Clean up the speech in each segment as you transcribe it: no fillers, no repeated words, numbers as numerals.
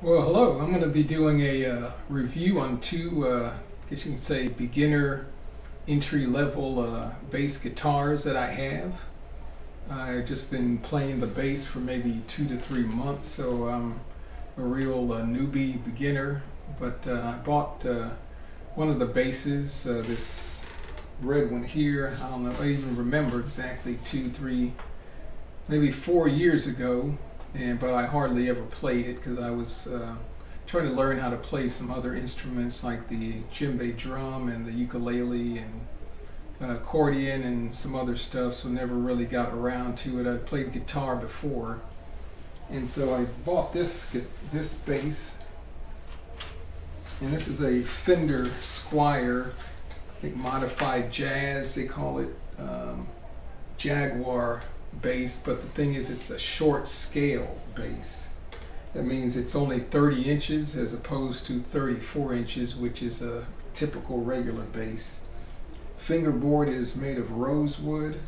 Well, hello. I'm going to be doing a review on two, I guess you can say, beginner entry-level bass guitars that I have. I've just been playing the bass for maybe 2 to 3 months, so I'm a real newbie beginner. But I bought one of the basses, this red one here. I don't know, I even remember exactly 2, 3, maybe 4 years ago. But I hardly ever played it because I was trying to learn how to play some other instruments like the djembe drum and the ukulele and accordion and some other stuff, so never really got around to it. I'd played guitar before, and so I bought this bass, and this is a Fender Squire, I think modified jazz they call it, Jaguar bass, but the thing is it's a short scale bass. That means it's only 30 inches as opposed to 34 inches, which is a typical regular bass. Fingerboard is made of rosewood,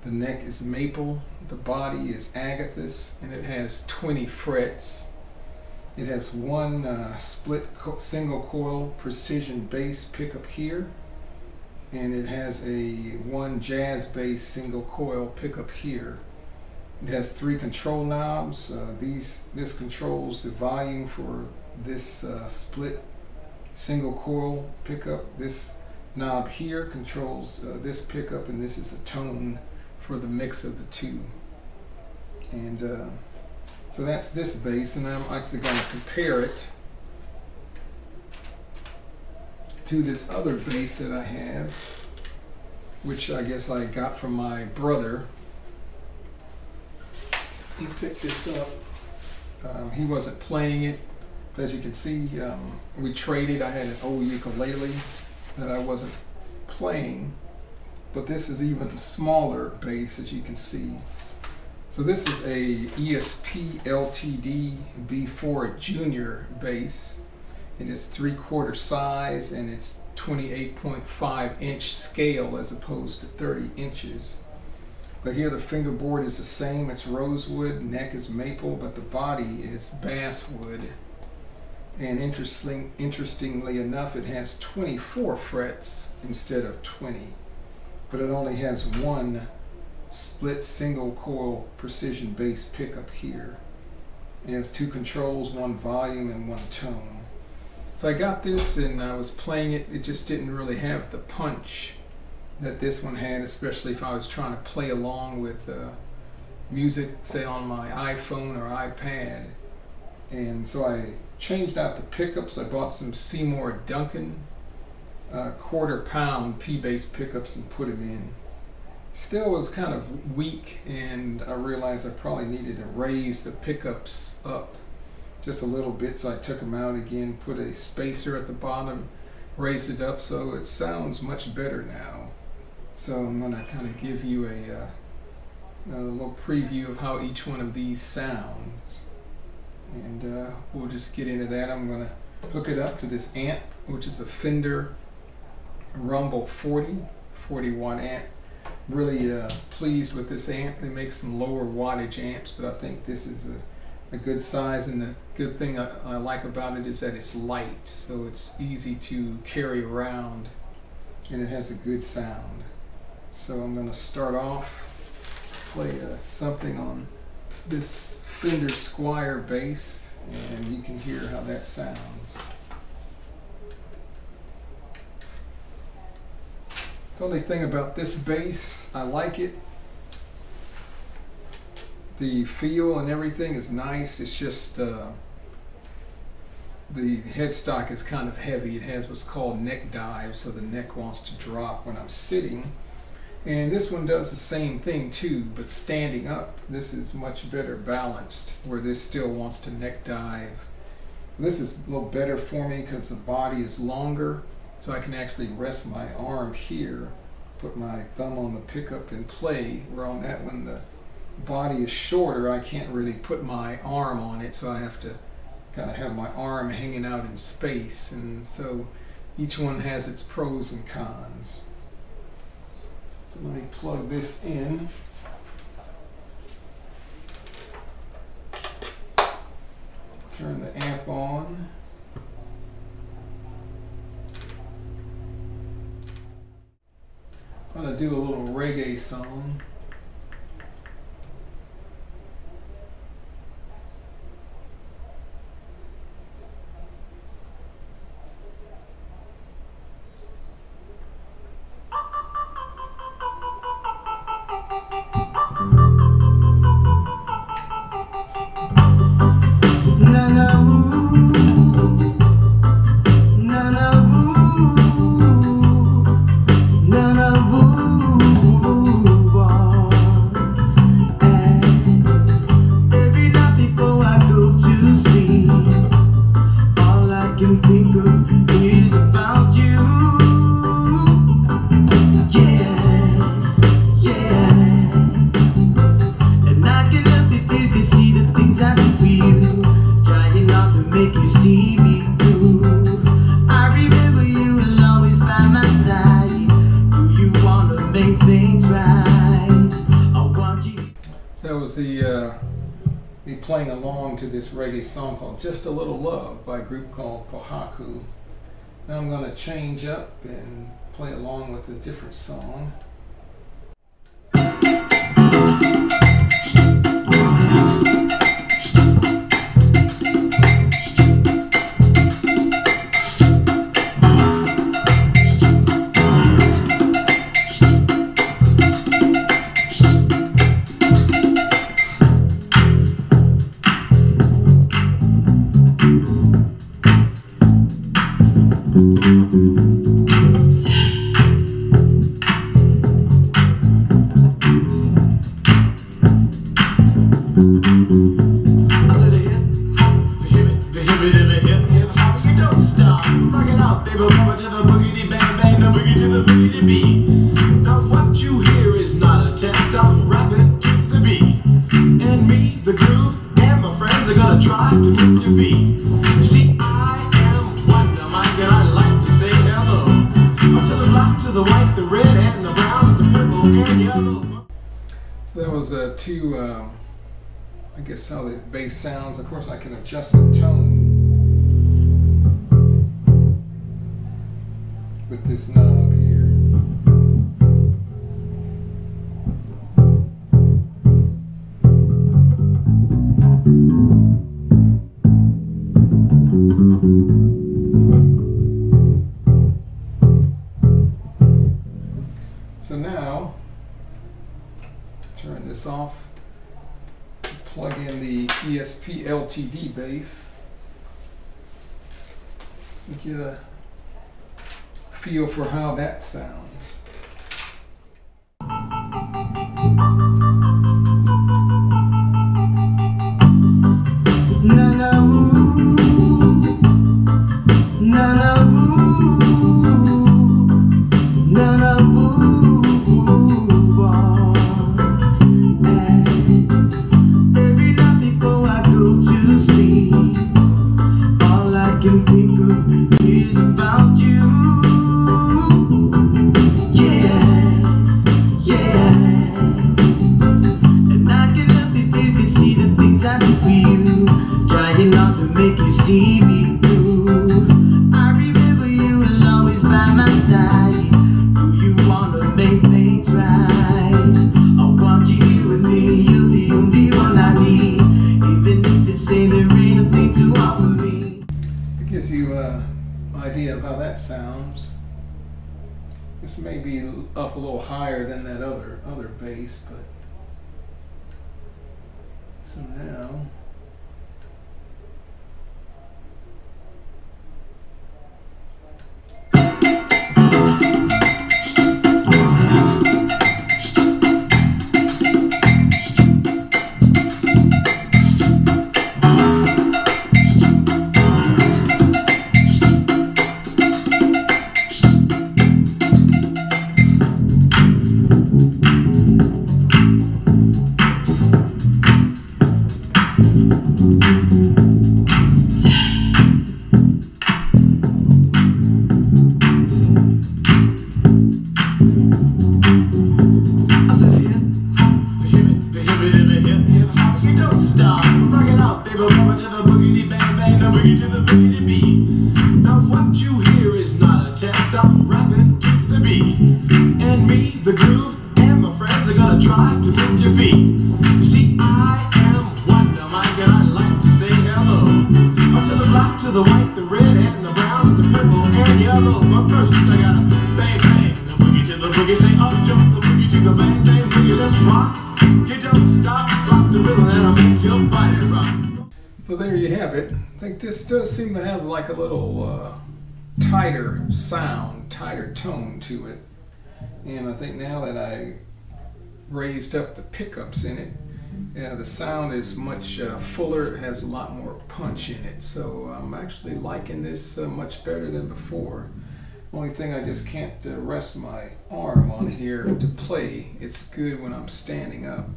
the neck is maple, the body is agathis, and it has 20 frets. It has one split single coil precision bass pickup here, and it has one jazz bass single coil pickup here. It has 3 control knobs. This controls the volume for this split single coil pickup. This knob here controls this pickup, and this is a tone for the mix of the two. And so that's this bass, and I'm actually going to compare it to this other bass that I have, which I guess I got from my brother. He picked this up. He wasn't playing it, but as you can see, we traded. I had an old ukulele that I wasn't playing, but this is even a smaller bass, as you can see. So this is a ESP LTD B-4 Jr bass. It is 3/4 size, and it's 28.5 inch scale as opposed to 30 inches. But here the fingerboard is the same. It's rosewood, neck is maple, but the body is basswood. And interestingly enough, it has 24 frets instead of 20. But it only has one split single coil precision bass pickup here. It has 2 controls, 1 volume and 1 tone. So I got this and I was playing it. It just didn't really have the punch that this one had, especially if I was trying to play along with music, say on my iPhone or iPad. And so I changed out the pickups. I bought some Seymour Duncan 1/4 pound P-bass pickups and put them in. Still was kind of weak, and I realized I probably needed to raise the pickups up just a little bit, so I took them out again, put a spacer at the bottom, raised it up, so it sounds much better now. So I'm going to kind of give you a little preview of how each one of these sounds, and we'll just get into that. I'm going to hook it up to this amp, which is a Fender Rumble 41 amp. Really pleased with this amp. They make some lower wattage amps, but I think this is a good size, and the good thing I like about it is that it's light, so it's easy to carry around, and it has a good sound. So I'm going to start off, play something on this Fender Squire bass, and you can hear how that sounds. The only thing about this bass, I like it. The feel and everything is nice. It's just the headstock is kind of heavy. It has what's called neck dive, so the neck wants to drop when I'm sitting. And this one does the same thing too, but standing up, this is much better balanced, where this still wants to neck dive. This is a little better for me because the body is longer, so I can actually rest my arm here, put my thumb on the pickup and play, where on that one the body is shorter. I can't really put my arm on it, so I have to kind of have my arm hanging out in space, and so each one has its pros and cons. So let me plug this in. Turn the amp on. I'm going to do a little reggae song. Me playing along to this reggae song called Just a Little Love by a group called Pohaku. Now I'm going to change up and play along with a different song. Now what you hear is not a test, I'm rapping to the beat. And me, the groove, and my friends are gonna try to move your feet. You see, I am Wonder Mike, and I like to say hello. Up to the black, to the white, the red, and the brown, to the purple, and yellow. So that was two, I guess how the bass sounds. Of course I can adjust the tone with this knob here. So now, turn this off, plug in the ESP LTD Bass, and get a feel for how that sounds. Every night before I go to sleep, all I can think of is about you. And I can help if you can see the things I do for you, trying not to make you see me through. I remember you will always by my side. Do you wanna make things right? I want you here with me, you're the only one I need. Even if they say there ain't a thing to offer me. It gives you an idea of how that sounds. This may be up a little higher than that other bass, but so now the boogie to the boogie beat. Now what you hear is not a test, I'm rapping to the beat. And me, the groove, and my friends are gonna try to move your feet. You see, I am Wonder Mike, and I like to say hello. To the black, to the white, the red, and the brown, and the purple, and yellow. But first I gotta bang, bang, the boogie to the boogie. Say up, jump the boogie to the bang, bang, boogie, let's rock. You don't stop, rock the rhythm, and I'll make your body rock. So there you have it. I think this does seem to have like a little tighter sound, tighter tone to it. And I think now that I raised up the pickups in it, yeah, the sound is much fuller. It has a lot more punch in it. So I'm actually liking this much better than before. Only thing, I just can't rest my arm on here to play. It's good when I'm standing up,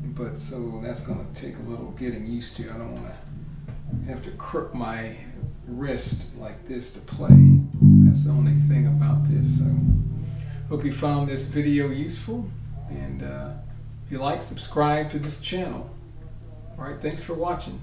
but so that's going to take a little getting used to. I don't want to have to crook my wrist like this to play. That's the only thing about this. So hope you found this video useful, and if you like, subscribe to this channel. All right, thanks for watching.